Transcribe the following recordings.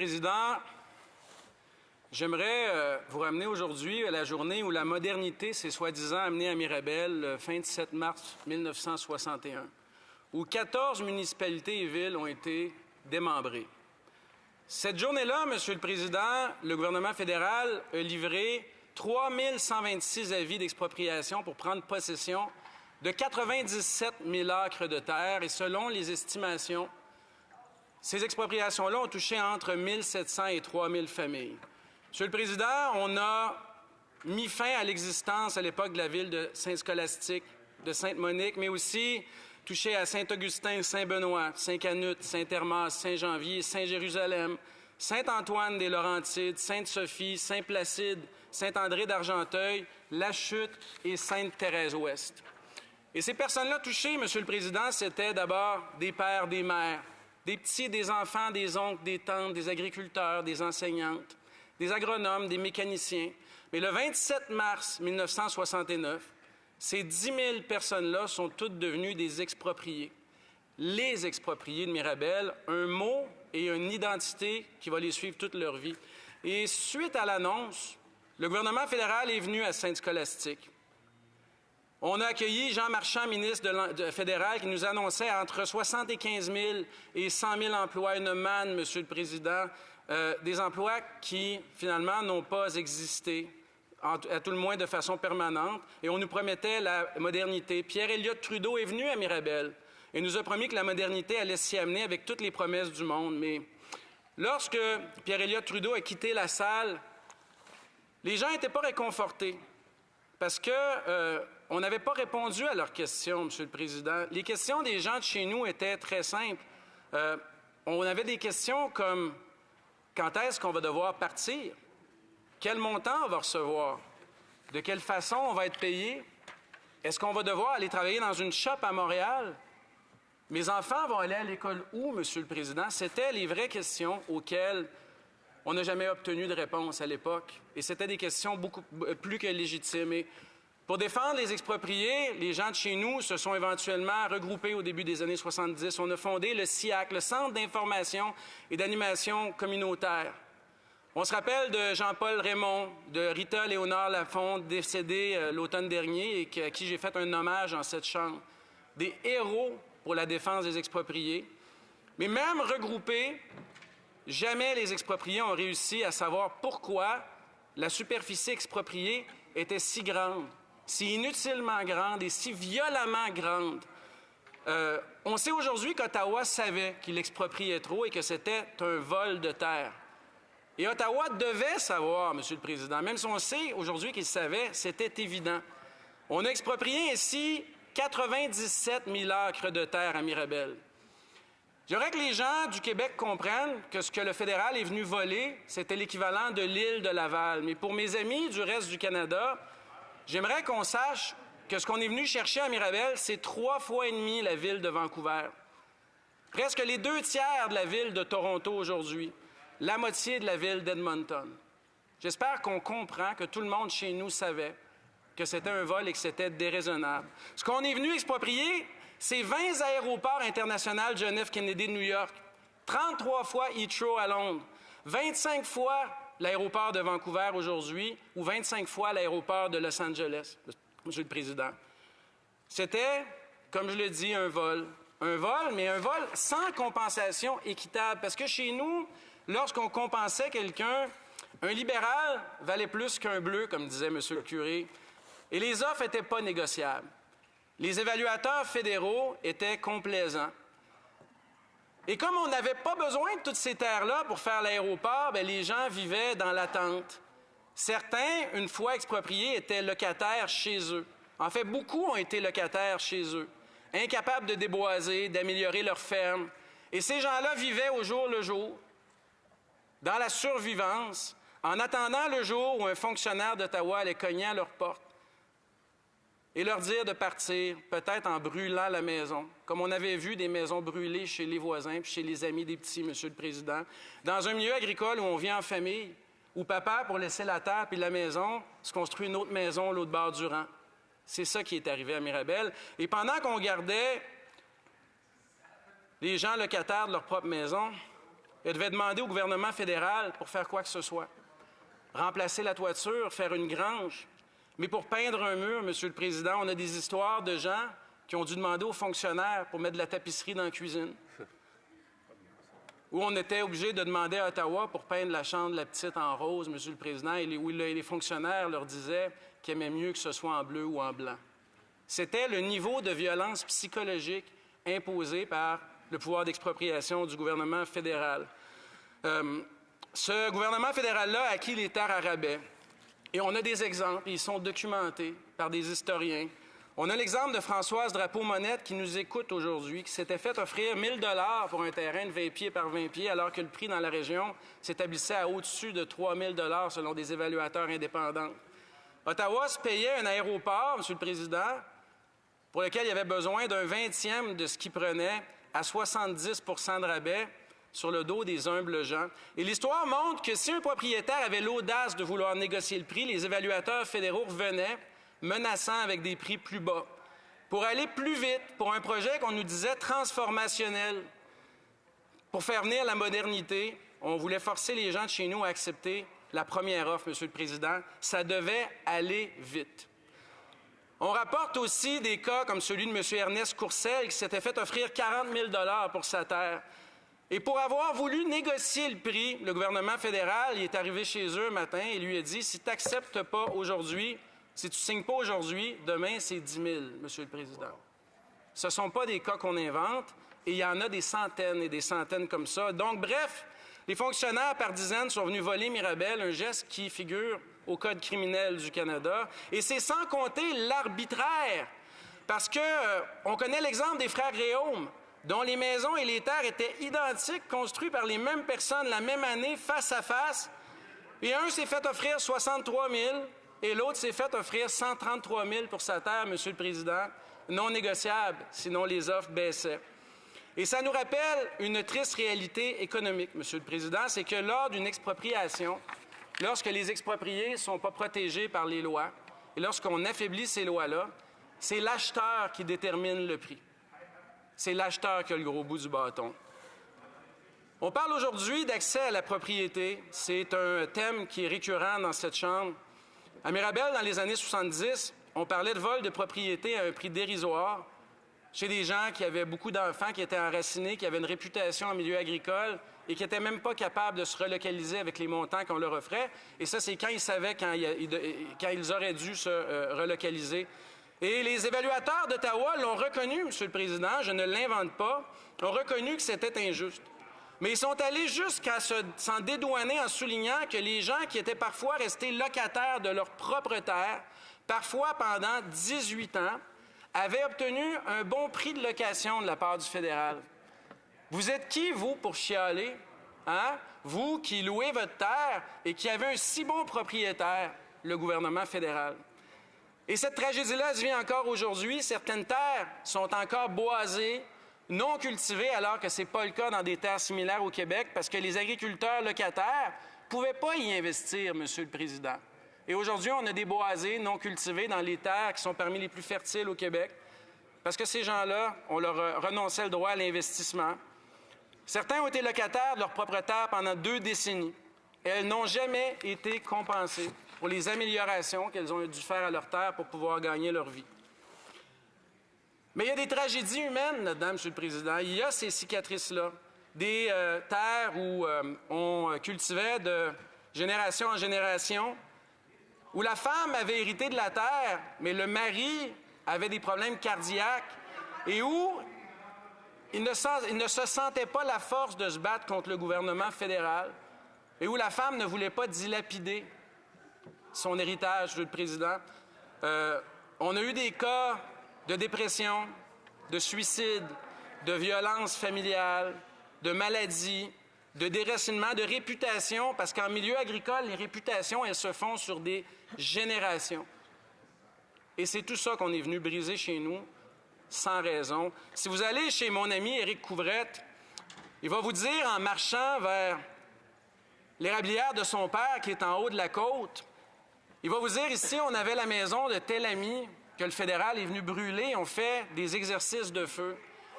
Président, j'aimerais vous ramener aujourd'hui à la journée où la modernité s'est soi-disant amenée à Mirabel, le fin du 7 mars 1961, où 14 municipalités et villes ont été démembrées. Cette journée-là, Monsieur le Président, le gouvernement fédéral a livré 3126 avis d'expropriation pour prendre possession de 97 000 acres de terre et selon les estimations, ces expropriations-là ont touché entre 1 700 et 3 000 familles. Monsieur le Président, on a mis fin à l'existence à l'époque de la ville de Saint-Scholastique, de Sainte-Monique, mais aussi touché à Saint-Augustin, Saint-Benoît, Saint-Canute, Saint-Hermas, Saint-Janvier, Saint-Jérusalem, Saint-Antoine-des-Laurentides, Sainte-Sophie, Saint-Placide, Saint-André d'Argenteuil, La Chute et Sainte-Thérèse-Ouest. Et ces personnes-là touchées, Monsieur le Président, c'était d'abord des pères, des mères, des petits, des enfants, des oncles, des tantes, des agriculteurs, des enseignantes, des agronomes, des mécaniciens. Mais le 27 mars 1969, ces 10 000 personnes-là sont toutes devenues des expropriés. Les expropriés de Mirabel, un mot et une identité qui va les suivre toute leur vie. Et suite à l'annonce, le gouvernement fédéral est venu à Sainte-Scholastique. On a accueilli Jean Marchand, ministre fédéral, qui nous annonçait entre 75 000 et 100 000 emplois, une manne, Monsieur le Président, des emplois qui, finalement, n'ont pas existé, à tout le moins de façon permanente, et on nous promettait la modernité. Pierre Elliott Trudeau est venu à Mirabel et nous a promis que la modernité allait s'y amener avec toutes les promesses du monde. Mais lorsque Pierre Elliott Trudeau a quitté la salle, les gens n'étaient pas réconfortés parce que on n'avait pas répondu à leurs questions, Monsieur le Président. Les questions des gens de chez nous étaient très simples. On avait des questions comme quand est-ce qu'on va devoir partir? Quel montant on va recevoir? De quelle façon on va être payé? Est-ce qu'on va devoir aller travailler dans une shop à Montréal? Mes enfants vont aller à l'école où, Monsieur le Président? C'était les vraies questions auxquelles on n'a jamais obtenu de réponse à l'époque. Et c'était des questions beaucoup plus que légitimes. Et pour défendre les expropriés, les gens de chez nous se sont éventuellement regroupés au début des années 70. On a fondé le CIAC, le Centre d'information et d'animation communautaire. On se rappelle de Jean-Paul Raymond, de Rita Léonard Lafonde, décédée l'automne dernier et à qui j'ai fait un hommage dans cette chambre. Des héros pour la défense des expropriés. Mais même regroupés, jamais les expropriés ont réussi à savoir pourquoi la superficie expropriée était si grande, si inutilement grande et si violemment grande. On sait aujourd'hui qu'Ottawa savait qu'il expropriait trop et que c'était un vol de terre. Et Ottawa devait savoir, Monsieur le Président, même si on sait aujourd'hui qu'il savait, c'était évident. On a exproprié ainsi 97 000 acres de terre à Mirabel. J'aimerais que les gens du Québec comprennent que ce que le fédéral est venu voler, c'était l'équivalent de l'île de Laval. Mais pour mes amis du reste du Canada, j'aimerais qu'on sache que ce qu'on est venu chercher à Mirabel, c'est 3 fois et demi la ville de Vancouver. Presque les 2 tiers de la ville de Toronto aujourd'hui. La moitié de la ville d'Edmonton. J'espère qu'on comprend que tout le monde chez nous savait que c'était un vol et que c'était déraisonnable. Ce qu'on est venu exproprier, c'est 20 aéroports internationaux John F. Kennedy de New York, 33 fois Heathrow à Londres, 25 fois l'aéroport de Vancouver aujourd'hui ou 25 fois l'aéroport de Los Angeles, Monsieur le Président. C'était, comme je le dis, un vol. Un vol, mais un vol sans compensation équitable. Parce que chez nous, lorsqu'on compensait quelqu'un, un libéral valait plus qu'un bleu, comme disait M. le curé. Et les offres n'étaient pas négociables. Les évaluateurs fédéraux étaient complaisants. Et comme on n'avait pas besoin de toutes ces terres-là pour faire l'aéroport, bien, les gens vivaient dans l'attente. Certains, une fois expropriés, étaient locataires chez eux. En fait, beaucoup ont été locataires chez eux, incapables de déboiser, d'améliorer leur ferme. Et ces gens-là vivaient au jour le jour, dans la survivance, en attendant le jour où un fonctionnaire d'Ottawa allait cogner à leur porte et leur dire de partir, peut-être en brûlant la maison, comme on avait vu des maisons brûlées chez les voisins puis chez les amis des petits, Monsieur le Président, dans un milieu agricole où on vit en famille, où papa, pour laisser la terre puis la maison, se construit une autre maison à l'autre bord du rang. C'est ça qui est arrivé à Mirabel. Et pendant qu'on gardait les gens locataires de leur propre maison, Elle devait demander au gouvernement fédéral pour faire quoi que ce soit. Remplacer la toiture, faire une grange. Mais pour peindre un mur, Monsieur le Président, on a des histoires de gens qui ont dû demander aux fonctionnaires pour mettre de la tapisserie dans la cuisine. Où on était obligé de demander à Ottawa pour peindre la chambre de la petite en rose, Monsieur le Président, et où les fonctionnaires leur disaient qu'ils aimaient mieux que ce soit en bleu ou en blanc. C'était le niveau de violence psychologique imposé par le pouvoir d'expropriation du gouvernement fédéral. Ce gouvernement fédéral-là a acquis les terres à rabais. Et on a des exemples, ils sont documentés par des historiens. On a l'exemple de Françoise Drapeau-Monette qui nous écoute aujourd'hui, qui s'était fait offrir 1 000 $ pour un terrain de 20 pieds par 20 pieds, alors que le prix dans la région s'établissait à au-dessus de 3 000 $ selon des évaluateurs indépendants. Ottawa se payait un aéroport, Monsieur le Président, pour lequel il avait besoin d'un 20e de ce qu'il prenait à 70 % de rabais sur le dos des humbles gens. Et l'histoire montre que si un propriétaire avait l'audace de vouloir négocier le prix, les évaluateurs fédéraux revenaient, menaçant avec des prix plus bas, pour aller plus vite, pour un projet qu'on nous disait transformationnel. Pour faire venir la modernité, on voulait forcer les gens de chez nous à accepter la première offre, Monsieur le Président. Ça devait aller vite. On rapporte aussi des cas comme celui de M. Ernest Courcelle qui s'était fait offrir 40 000 $ pour sa terre. Et pour avoir voulu négocier le prix, le gouvernement fédéral il est arrivé chez eux un matin et lui a dit « Si tu n'acceptes pas aujourd'hui, si tu ne signes pas aujourd'hui, demain, c'est 10 000, Monsieur le Président. » Ce ne sont pas des cas qu'on invente et il y en a des centaines et des centaines comme ça. Donc, bref, les fonctionnaires par dizaines sont venus voler Mirabel, un geste qui figure au Code criminel du Canada. Et c'est sans compter l'arbitraire, parce qu'on connaît l'exemple des frères Réaume, dont les maisons et les terres étaient identiques, construites par les mêmes personnes la même année, face à face. Et un s'est fait offrir 63 000 et l'autre s'est fait offrir 133 000 pour sa terre, Monsieur le Président, non négociable, sinon les offres baissaient. Et ça nous rappelle une triste réalité économique, Monsieur le Président, c'est que lors d'une expropriation, lorsque les expropriés ne sont pas protégés par les lois, et lorsqu'on affaiblit ces lois-là, c'est l'acheteur qui détermine le prix. C'est l'acheteur qui a le gros bout du bâton. On parle aujourd'hui d'accès à la propriété. C'est un thème qui est récurrent dans cette Chambre. À Mirabel, dans les années 70, on parlait de vol de propriété à un prix dérisoire chez des gens qui avaient beaucoup d'enfants, qui étaient enracinés, qui avaient une réputation en milieu agricole et qui n'étaient même pas capables de se relocaliser avec les montants qu'on leur offrait. Et ça, c'est quand ils savaient quand ils auraient dû se relocaliser. Et les évaluateurs d'Ottawa l'ont reconnu, Monsieur le Président, je ne l'invente pas, ont reconnu que c'était injuste. Mais ils sont allés jusqu'à s'en dédouaner en soulignant que les gens qui étaient parfois restés locataires de leur propre terre, parfois pendant 18 ans, avaient obtenu un bon prix de location de la part du fédéral. Vous êtes qui, vous, pour chialer? Hein? Vous qui louez votre terre et qui avez un si bon propriétaire, le gouvernement fédéral. Et cette tragédie-là se vit encore aujourd'hui. Certaines terres sont encore boisées, non cultivées, alors que ce n'est pas le cas dans des terres similaires au Québec, parce que les agriculteurs locataires ne pouvaient pas y investir, Monsieur le Président. Et aujourd'hui, on a des boisés non cultivés dans les terres qui sont parmi les plus fertiles au Québec, parce que ces gens-là, on leur renonçait le droit à l'investissement. Certains ont été locataires de leur propre terre pendant 2 décennies. Et elles n'ont jamais été compensées pour les améliorations qu'elles ont dû faire à leur terre pour pouvoir gagner leur vie. Mais il y a des tragédies humaines là-dedans, Monsieur le Président. Il y a ces cicatrices-là, des terres où on cultivait de génération en génération, où la femme avait hérité de la terre, mais le mari avait des problèmes cardiaques, et où il ne se sentait pas la force de se battre contre le gouvernement fédéral, et où la femme ne voulait pas dilapider son héritage, Monsieur le Président. On a eu des cas de dépression, de suicide, de violence familiale, de maladie, de déracinement, de réputation, parce qu'en milieu agricole, les réputations, elles se font sur des générations. Et c'est tout ça qu'on est venu briser chez nous, sans raison. Si vous allez chez mon ami Éric Couvrette, il va vous dire, en marchant vers l'érablière de son père, qui est en haut de la côte, il va vous dire, ici, on avait la maison de tel ami que le fédéral est venu brûler, on fait des exercices de feu.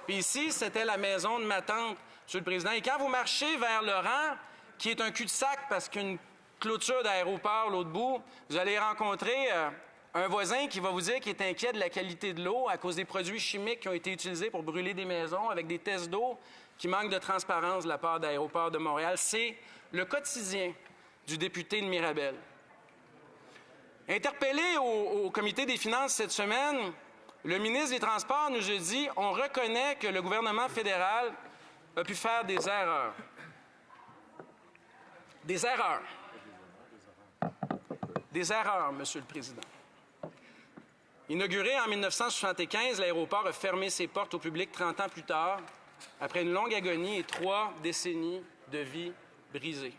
Puis ici, c'était la maison de ma tante. Monsieur le Président. Et quand vous marchez vers le rang, qui est un cul-de-sac parce qu'une clôture d'aéroport l'autre bout, vous allez rencontrer un voisin qui va vous dire qu'il est inquiet de la qualité de l'eau à cause des produits chimiques qui ont été utilisés pour brûler des maisons avec des tests d'eau qui manquent de transparence de la part d'Aéroports de Montréal. C'est le quotidien du député de Mirabel. Interpellé au Comité des finances cette semaine, le ministre des Transports nous a dit « On reconnaît que le gouvernement fédéral a pu faire des erreurs. » Des erreurs. Des erreurs, Monsieur le Président. Inauguré en 1975, l'aéroport a fermé ses portes au public 30 ans plus tard, après une longue agonie et 3 décennies de vie brisée.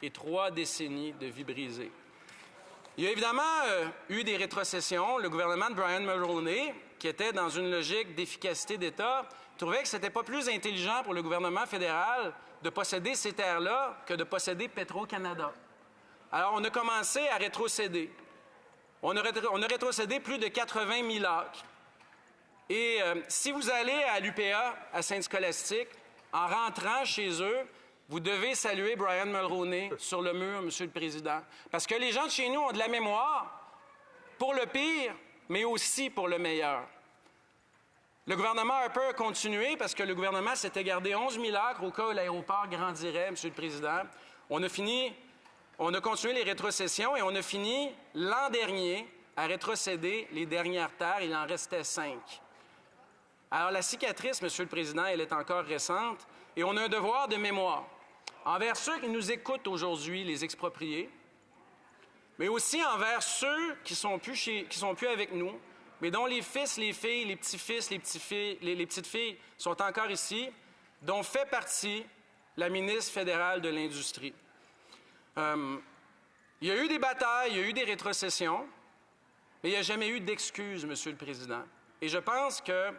Et 3 décennies de vie brisée. Il y a évidemment eu des rétrocessions. Le gouvernement de Brian Mulroney, qui était dans une logique d'efficacité d'État, trouvait que ce n'était pas plus intelligent pour le gouvernement fédéral de posséder ces terres-là que de posséder Petro-Canada. Alors, on a commencé à rétrocéder. On a rétrocédé plus de 80 000 acres. Et si vous allez à l'UPA, à Sainte-Scolastique, en rentrant chez eux, vous devez saluer Brian Mulroney sur le mur, Monsieur le Président. Parce que les gens de chez nous ont de la mémoire pour le pire, mais aussi pour le meilleur. Le gouvernement Harper a continué parce que le gouvernement s'était gardé 11 000 acres au cas où l'aéroport grandirait, Monsieur le Président. On a continué les rétrocessions et on a fini l'an dernier à rétrocéder les dernières terres. Il en restait 5. Alors la cicatrice, Monsieur le Président, elle est encore récente et on a un devoir de mémoire envers ceux qui nous écoutent aujourd'hui, les expropriés, mais aussi envers ceux qui sont plus avec nous, mais dont les fils, les filles, les petits-fils, les petites-filles sont encore ici, dont fait partie la ministre fédérale de l'Industrie. Il y a eu des batailles, il y a eu des rétrocessions, mais il n'y a jamais eu d'excuses, Monsieur le Président. Et je pense que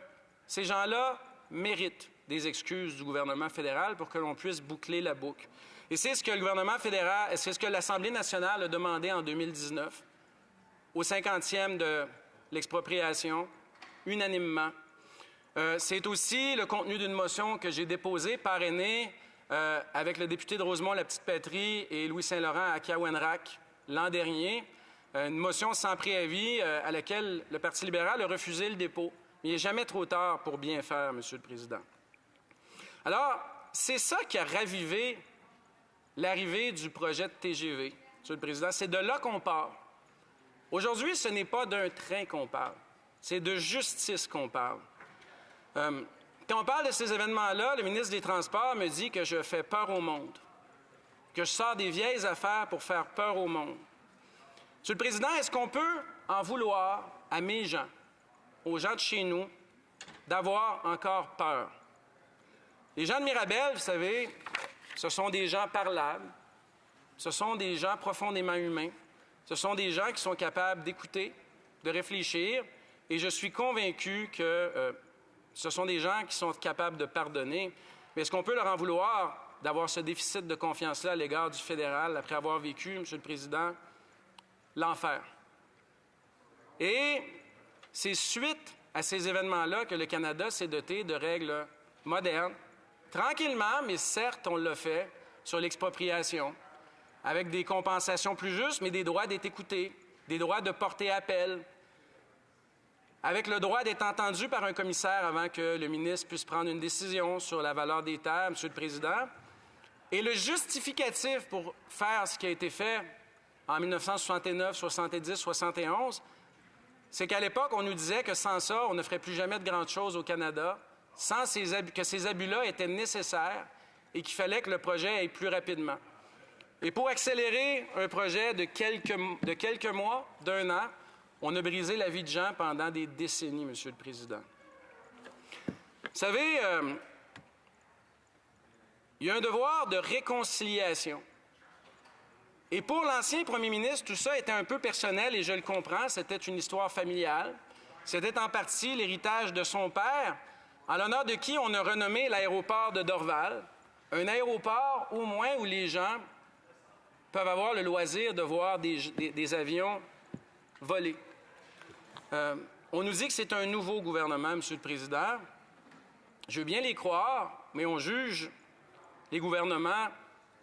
ces gens-là méritent des excuses du gouvernement fédéral pour que l'on puisse boucler la boucle. Et c'est ce que le gouvernement fédéral, c'est ce que l'Assemblée nationale a demandé en 2019, au 50e de l'expropriation, unanimement. C'est aussi le contenu d'une motion que j'ai déposée, parrainée avec le député de Rosemont-la-Petite-Patrie et Louis Saint-Laurent à Kawenrac l'an dernier, une motion sans préavis à laquelle le Parti libéral a refusé le dépôt. Il n'est jamais trop tard pour bien faire, Monsieur le Président. Alors, c'est ça qui a ravivé l'arrivée du projet de TGV, Monsieur le Président. C'est de là qu'on part. Aujourd'hui, ce n'est pas d'un train qu'on parle. C'est de justice qu'on parle. Quand on parle de ces événements-là, le ministre des Transports me dit que je fais peur au monde, que je sors des vieilles affaires pour faire peur au monde. Monsieur le Président, est-ce qu'on peut en vouloir à mes gens, aux gens de chez nous, d'avoir encore peur? Les gens de Mirabel, vous savez, ce sont des gens parlables, ce sont des gens profondément humains, ce sont des gens qui sont capables d'écouter, de réfléchir, et je suis convaincu que ce sont des gens qui sont capables de pardonner. Mais est-ce qu'on peut leur en vouloir d'avoir ce déficit de confiance-là à l'égard du fédéral après avoir vécu, Monsieur le Président, l'enfer? Et c'est suite à ces événements-là que le Canada s'est doté de règles modernes, tranquillement, mais certes, on l'a fait sur l'expropriation, avec des compensations plus justes, mais des droits d'être écoutés, des droits de porter appel, avec le droit d'être entendu par un commissaire avant que le ministre puisse prendre une décision sur la valeur des terres, Monsieur le Président. Et le justificatif pour faire ce qui a été fait en 1969, 70, 71, c'est qu'à l'époque, on nous disait que sans ça, on ne ferait plus jamais de grandes choses au Canada, que ces abus-là étaient nécessaires et qu'il fallait que le projet aille plus rapidement. Et pour accélérer un projet de quelques mois, d'un an, on a brisé la vie de gens pendant des décennies, Monsieur le Président. Vous savez, il y a un devoir de réconciliation. Et pour l'ancien premier ministre, tout ça était un peu personnel et je le comprends, c'était une histoire familiale. C'était en partie l'héritage de son père, en l'honneur de qui on a renommé l'aéroport de Dorval, un aéroport au moins où les gens peuvent avoir le loisir de voir des avions voler. On nous dit que c'est un nouveau gouvernement, Monsieur le Président. Je veux bien les croire, mais on juge les gouvernements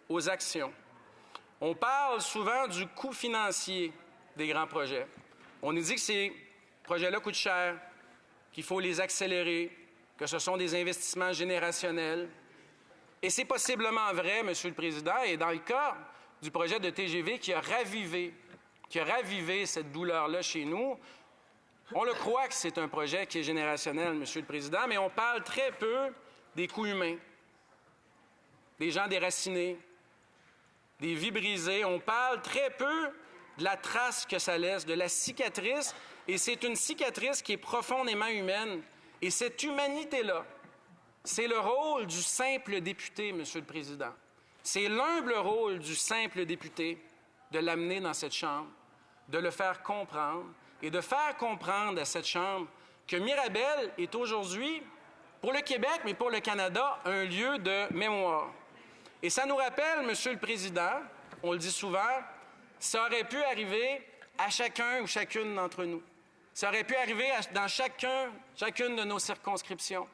aux actions. On parle souvent du coût financier des grands projets. On nous dit que ces projets-là coûtent cher, qu'il faut les accélérer, que ce sont des investissements générationnels. Et c'est possiblement vrai, Monsieur le Président, et dans le cas du projet de TGV qui a ravivé cette douleur-là chez nous, on le croit que c'est un projet qui est générationnel, Monsieur le Président, mais on parle très peu des coûts humains, des gens déracinés, des vies brisées. On parle très peu de la trace que ça laisse, de la cicatrice, et c'est une cicatrice qui est profondément humaine. Et cette humanité-là, c'est le rôle du simple député, Monsieur le Président. C'est l'humble rôle du simple député de l'amener dans cette Chambre, de le faire comprendre et de faire comprendre à cette Chambre que Mirabel est aujourd'hui, pour le Québec, mais pour le Canada, un lieu de mémoire. Et ça nous rappelle, Monsieur le Président, on le dit souvent, ça aurait pu arriver à chacun ou chacune d'entre nous. Ça aurait pu arriver dans chacune de nos circonscriptions.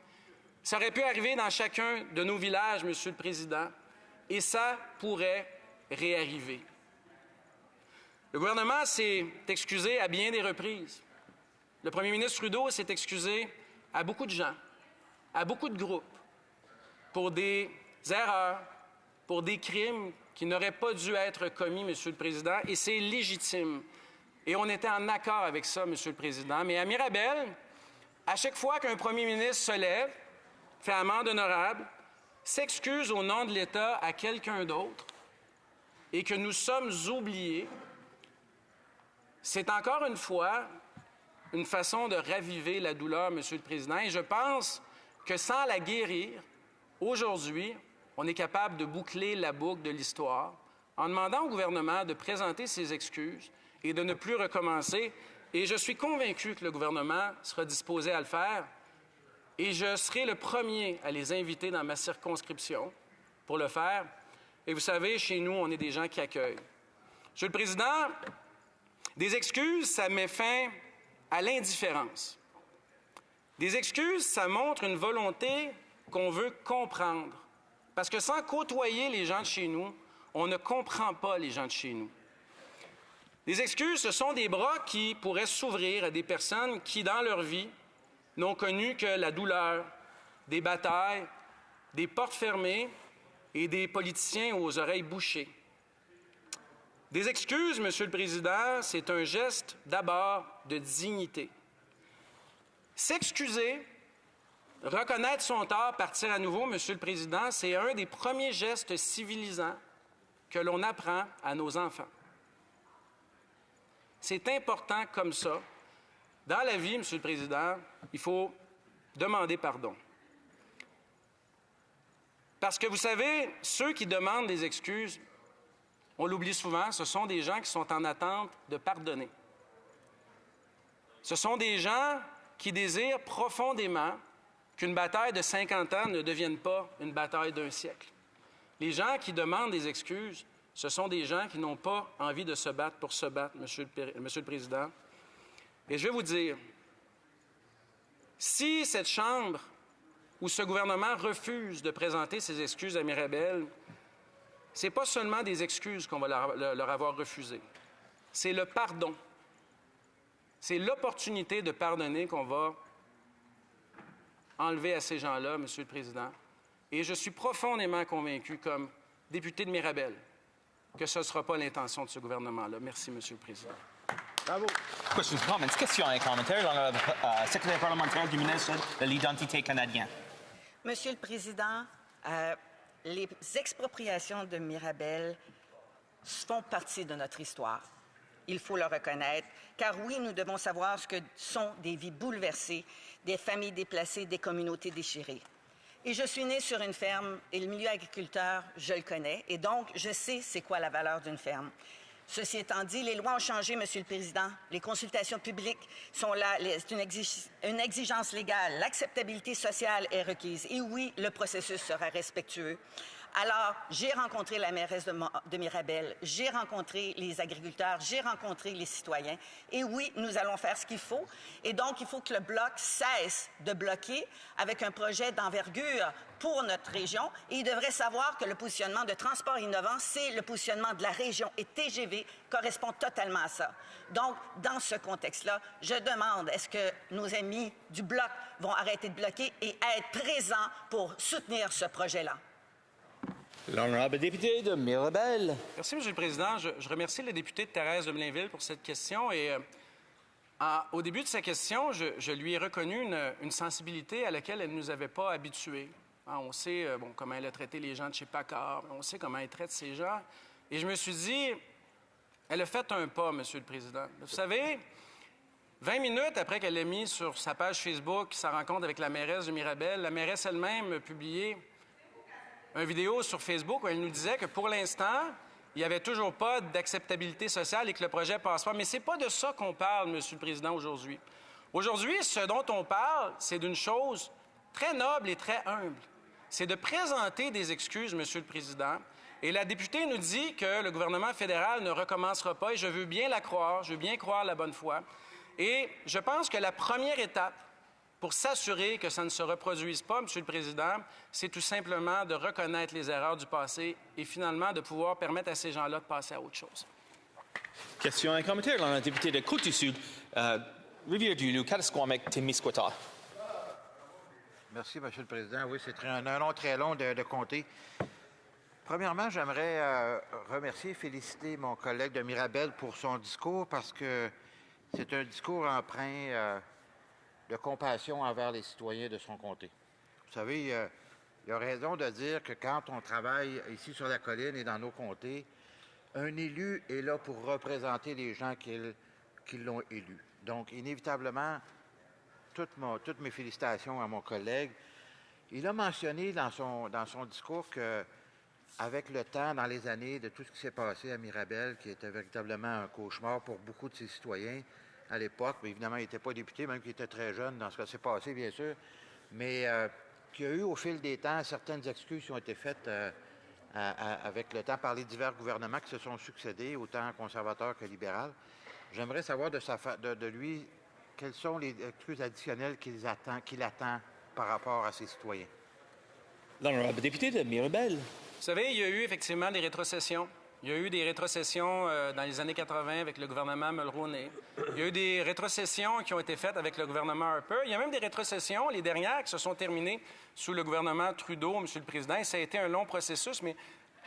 Ça aurait pu arriver dans chacun de nos villages, Monsieur le Président, et ça pourrait réarriver. Le gouvernement s'est excusé à bien des reprises. Le premier ministre Trudeau s'est excusé à beaucoup de gens, à beaucoup de groupes, pour des erreurs, pour des crimes qui n'auraient pas dû être commis, Monsieur le Président, et c'est légitime. Et on était en accord avec ça, Monsieur le Président. Mais à Mirabel, à chaque fois qu'un premier ministre se lève, fait amende honorable, s'excuse au nom de l'État à quelqu'un d'autre et que nous sommes oubliés, c'est encore une fois une façon de raviver la douleur, Monsieur le Président. Et je pense que sans la guérir, aujourd'hui, on est capable de boucler la boucle de l'histoire en demandant au gouvernement de présenter ses excuses et de ne plus recommencer. Et je suis convaincu que le gouvernement sera disposé à le faire. Et je serai le premier à les inviter dans ma circonscription pour le faire. Et vous savez, chez nous, on est des gens qui accueillent. Monsieur le Président, des excuses, ça met fin à l'indifférence. Des excuses, ça montre une volonté qu'on veut comprendre. Parce que sans côtoyer les gens de chez nous, on ne comprend pas les gens de chez nous. Des excuses, ce sont des bras qui pourraient s'ouvrir à des personnes qui, dans leur vie, n'ont connu que la douleur, des batailles, des portes fermées et des politiciens aux oreilles bouchées. Des excuses, Monsieur le Président, c'est un geste d'abord de dignité. S'excuser, reconnaître son tort, partir à nouveau, Monsieur le Président, c'est un des premiers gestes civilisants que l'on apprend à nos enfants. C'est important comme ça. Dans la vie, Monsieur le Président, il faut demander pardon. Parce que vous savez, ceux qui demandent des excuses, on l'oublie souvent, ce sont des gens qui sont en attente de pardonner. Ce sont des gens qui désirent profondément qu'une bataille de 50 ans ne devienne pas une bataille d'un siècle. Les gens qui demandent des excuses, ce sont des gens qui n'ont pas envie de se battre pour se battre, Monsieur le Président. Et je vais vous dire, si cette Chambre ou ce gouvernement refuse de présenter ses excuses à Mirabel, ce n'est pas seulement des excuses qu'on va leur avoir refusées. C'est le pardon. C'est l'opportunité de pardonner qu'on va enlever à ces gens-là, Monsieur le Président. Et je suis profondément convaincu, comme député de Mirabel, que ce ne sera pas l'intention de ce gouvernement-là. Merci, Monsieur le Président. Bravo. Questions, comments. Questions et commentaires dans le secrétaire parlementaire du ministre de l'Identité canadien. Monsieur le Président, les expropriations de Mirabel font partie de notre histoire. Il faut le reconnaître, car oui, nous devons savoir ce que sont des vies bouleversées, des familles déplacées, des communautés déchirées. Et je suis née sur une ferme, et le milieu agriculteur, je le connais, et donc je sais c'est quoi la valeur d'une ferme. Ceci étant dit, les lois ont changé, Monsieur le Président. Les consultations publiques sont là. C'est une exigence légale. L'acceptabilité sociale est requise. Et oui, le processus sera respectueux. Alors, j'ai rencontré la mairesse de Mirabel, j'ai rencontré les agriculteurs, j'ai rencontré les citoyens. Et oui, nous allons faire ce qu'il faut. Et donc, il faut que le Bloc cesse de bloquer avec un projet d'envergure pour notre région. Et il devrait savoir que le positionnement de Transport innovant, c'est le positionnement de la région. Et TGV correspond totalement à ça. Donc, dans ce contexte-là, je demande, est-ce que nos amis du Bloc vont arrêter de bloquer et être présents pour soutenir ce projet-là? L'honorable député de Mirabel. Merci, M. le Président. Je remercie la députée de Thérèse de Blainville pour cette question. Et au début de sa question, je lui ai reconnu une sensibilité à laquelle elle ne nous avait pas habitués. On sait comment elle a traité les gens de chez Paccard, on sait comment elle traite ces gens. Et je me suis dit, elle a fait un pas, M. le Président. Vous savez, 20 minutes après qu'elle ait mis sur sa page Facebook sa rencontre avec la mairesse de Mirabel, la mairesse elle-même a publié une vidéo sur Facebook où elle nous disait que pour l'instant, il n'y avait toujours pas d'acceptabilité sociale et que le projet passe pas. Mais ce n'est pas de ça qu'on parle, M. le Président, aujourd'hui. Aujourd'hui, ce dont on parle, c'est d'une chose très noble et très humble. C'est de présenter des excuses, M. le Président. Et la députée nous dit que le gouvernement fédéral ne recommencera pas, et je veux bien la croire, je veux bien croire la bonne foi. Et je pense que la première étape pour s'assurer que ça ne se reproduise pas, M. le Président, c'est tout simplement de reconnaître les erreurs du passé et finalement de pouvoir permettre à ces gens-là de passer à autre chose. Question et commentaire. L'honorable député de Côte-du-Sud, Rivière-du-Loup, Katasquamick, Témiscouata. Merci, M. le Président. Oui, c'est un nom très long de compter. Premièrement, j'aimerais remercier et féliciter mon collègue de Mirabel pour son discours parce que c'est un discours empreint de compassion envers les citoyens de son comté. Vous savez, il a raison de dire que quand on travaille ici sur la colline et dans nos comtés, un élu est là pour représenter les gens qui l'ont élu. Donc, inévitablement, toutes mes félicitations à mon collègue. Il a mentionné dans son discours qu'avec le temps, dans les années, de tout ce qui s'est passé à Mirabel, qui était véritablement un cauchemar pour beaucoup de ses citoyens, à l'époque, mais évidemment, il n'était pas député, même qu'il était très jeune dans ce qui s'est passé, bien sûr, mais qu'il y a eu, au fil des temps, certaines excuses qui ont été faites avec le temps par les divers gouvernements qui se sont succédés, autant conservateurs que libéraux. J'aimerais savoir de lui quelles sont les excuses additionnelles qu'il attend par rapport à ses citoyens. L'honorable député de Mirabel. Vous savez, il y a eu effectivement des rétrocessions. Il y a eu des rétrocessions dans les années 80 avec le gouvernement Mulroney. Il y a eu des rétrocessions qui ont été faites avec le gouvernement Harper. Il y a même des rétrocessions, les dernières, qui se sont terminées sous le gouvernement Trudeau, M. le Président. Et ça a été un long processus, mais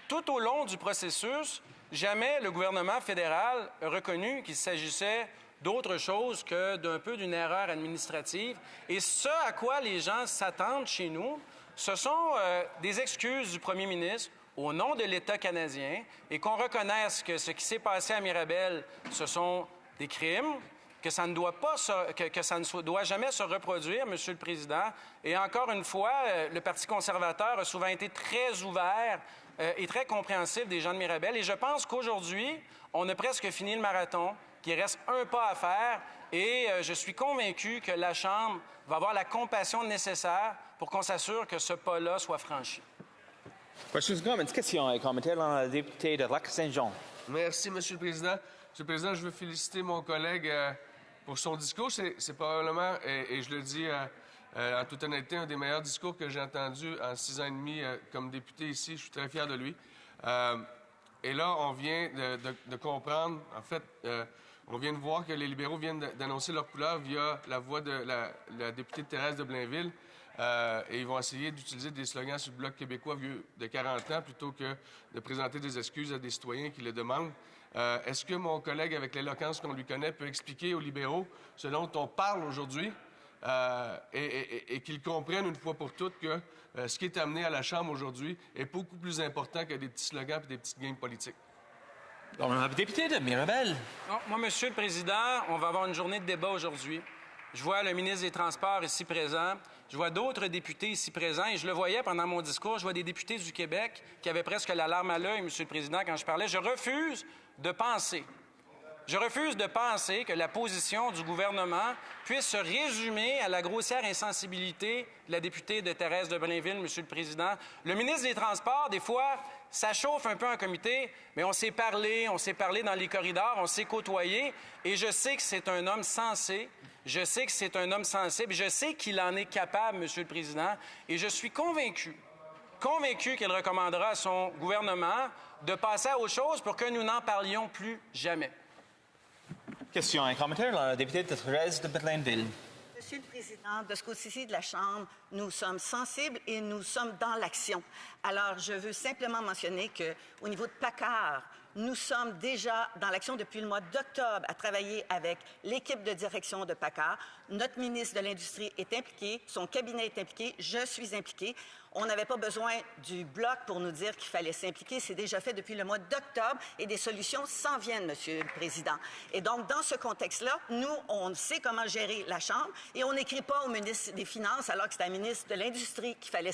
tout au long du processus, jamais le gouvernement fédéral a reconnu qu'il s'agissait d'autre chose que d'un peu d'une erreur administrative. Et ce à quoi les gens s'attendent chez nous, ce sont des excuses du premier ministre au nom de l'État canadien et qu'on reconnaisse que ce qui s'est passé à Mirabel, ce sont des crimes, que ça ne doit jamais se reproduire, M. le Président. Et encore une fois, le Parti conservateur a souvent été très ouvert et très compréhensif des gens de Mirabel. Et je pense qu'aujourd'hui, on a presque fini le marathon, qu'il reste un pas à faire. Et je suis convaincu que la Chambre va avoir la compassion nécessaire pour qu'on s'assure que ce pas-là soit franchi. Questions and comments. Question et commentaire. L'honorable député de Lac-Saint-Jean. Merci, M. le Président. M. le Président, je veux féliciter mon collègue pour son discours. C'est probablement, et je le dis en toute honnêteté, un des meilleurs discours que j'ai entendu en 6 ans et demi comme député ici. Je suis très fier de lui. Et là, on vient de comprendre, en fait, on vient de voir que les libéraux viennent d'annoncer leur couleur via la voix de la députée Thérèse de Blainville. Et ils vont essayer d'utiliser des slogans sur le Bloc québécois vieux de 40 ans plutôt que de présenter des excuses à des citoyens qui le demandent. Est-ce que mon collègue, avec l'éloquence qu'on lui connaît, peut expliquer aux libéraux ce dont on parle aujourd'hui et qu'ils comprennent une fois pour toutes que ce qui est amené à la Chambre aujourd'hui est beaucoup plus important que des petits slogans et des petites games politiques? L'honorable député de Mirabel. Non, moi, Monsieur le Président, on va avoir une journée de débat aujourd'hui. Je vois le ministre des Transports ici présent. Je vois d'autres députés ici présents. Et je le voyais pendant mon discours. Je vois des députés du Québec qui avaient presque la larme à l'œil, Monsieur le Président, quand je parlais. Je refuse de penser Je refuse de penser que la position du gouvernement puisse se résumer à la grossière insensibilité de la députée de Thérèse de Blainville, Monsieur le Président. Le ministre des Transports, des fois, ça chauffe un peu en comité, mais on s'est parlé dans les corridors, on s'est côtoyé, et je sais que c'est un homme sensé, je sais que c'est un homme sensible, je sais qu'il en est capable, Monsieur le Président, et je suis convaincu qu'il recommandera à son gouvernement de passer à autre chose pour que nous n'en parlions plus jamais. Question et commentaire, la députée de Thérèse de Blainville. Monsieur le Président, de ce côté-ci de la Chambre, nous sommes sensibles et nous sommes dans l'action. Alors, je veux simplement mentionner qu'au niveau de PACCAR, nous sommes déjà dans l'action depuis le mois d'octobre à travailler avec l'équipe de direction de PACCAR. Notre ministre de l'Industrie est impliqué, son cabinet est impliqué, je suis impliquée. On n'avait pas besoin du Bloc pour nous dire qu'il fallait s'impliquer. C'est déjà fait depuis le mois d'octobre et des solutions s'en viennent, Monsieur le Président. Et donc, dans ce contexte-là, nous, on sait comment gérer la Chambre et on n'écrit pas au ministre des Finances alors que c'est à la ministre de l'Industrie qu'il fallait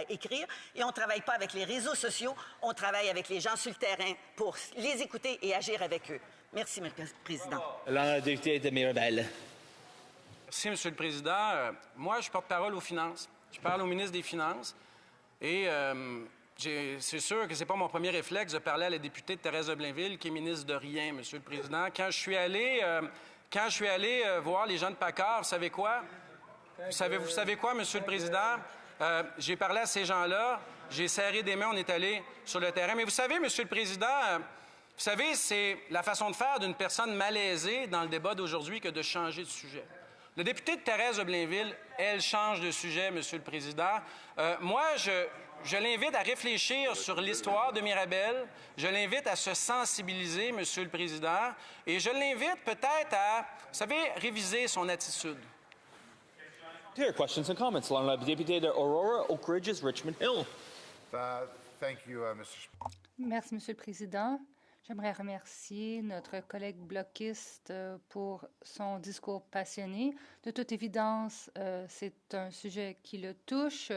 écrire. Et on ne travaille pas avec les réseaux sociaux, on travaille avec les gens sur le terrain pour les écouter et agir avec eux. Merci, Monsieur le Président. La députée de Mirabel. Merci, Monsieur le Président. Moi, je porte-parole aux finances. Je parle au ministre des Finances et c'est sûr que ce n'est pas mon premier réflexe de parler à la députée de Thérèse de Blainville, qui est ministre de rien, Monsieur le Président. Quand je suis allé voir les gens de PACCAR, vous savez quoi? Vous savez quoi, Monsieur le Président? J'ai parlé à ces gens-là, j'ai serré des mains, on est allé sur le terrain. Mais vous savez, Monsieur le Président, c'est la façon de faire d'une personne malaisée dans le débat d'aujourd'hui que de changer de sujet. La députée de Thérèse de Blainville, elle change de sujet, Monsieur le Président. Moi, je l'invite à réfléchir sur l'histoire de Mirabel. Je l'invite à se sensibiliser, Monsieur le Président. Et je l'invite peut-être à, vous savez, réviser son attitude. Questions and comments. La députée de Aurora, Oak Ridges, Richmond Hill. Thank you, Mr. Merci, Monsieur le Président. J'aimerais remercier notre collègue bloquiste pour son discours passionné. De toute évidence, c'est un sujet qui le touche.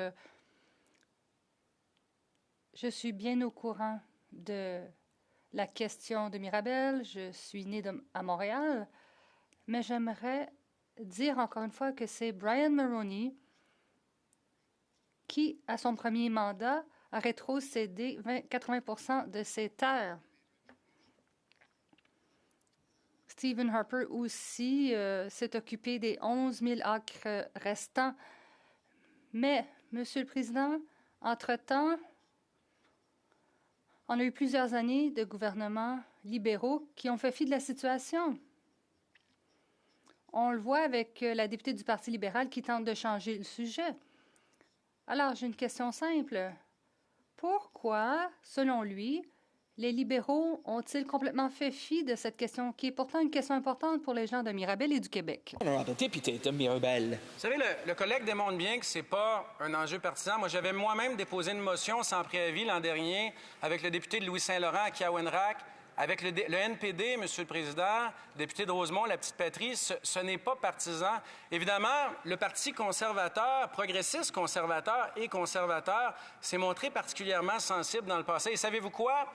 Je suis bien au courant de la question de Mirabel. Je suis née à Montréal, mais j'aimerais dire encore une fois que c'est Brian Mulroney qui, à son premier mandat, a rétrocédé 80 de ses terres. Stephen Harper aussi s'est occupé des 11 000 acres restants. Mais, Monsieur le Président, entre-temps, on a eu plusieurs années de gouvernements libéraux qui ont fait fi de la situation. On le voit avec la députée du Parti libéral qui tente de changer le sujet. Alors, j'ai une question simple. Pourquoi, selon lui, les libéraux ont-ils complètement fait fi de cette question qui est pourtant une question importante pour les gens de Mirabel et du Québec? Honorable députée de Mirabel. Vous savez, le collègue démontre bien que ce n'est pas un enjeu partisan. Moi, j'avais moi-même déposé une motion sans préavis l'an dernier avec le député de Louis-Saint-Laurent à Kiawenrac, avec le NPD, Monsieur le Président, le député de Rosemont, la petite patrie. Ce n'est pas partisan. Évidemment, le Parti conservateur, progressiste conservateur et conservateur, s'est montré particulièrement sensible dans le passé. Et savez-vous quoi?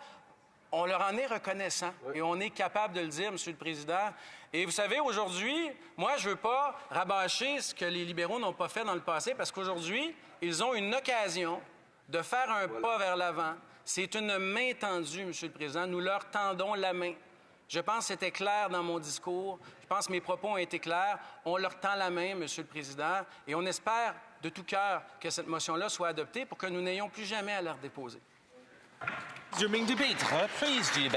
On leur en est reconnaissant et on est capable de le dire, Monsieur le Président. Et vous savez, aujourd'hui, moi, je ne veux pas rabâcher ce que les libéraux n'ont pas fait dans le passé parce qu'aujourd'hui, ils ont une occasion de faire un pas vers l'avant. C'est une main tendue, Monsieur le Président. Nous leur tendons la main. Je pense que c'était clair dans mon discours. Je pense que mes propos ont été clairs. On leur tend la main, Monsieur le Président, et on espère de tout cœur que cette motion-là soit adoptée pour que nous n'ayons plus jamais à la redéposer. During debate, reprise du débat.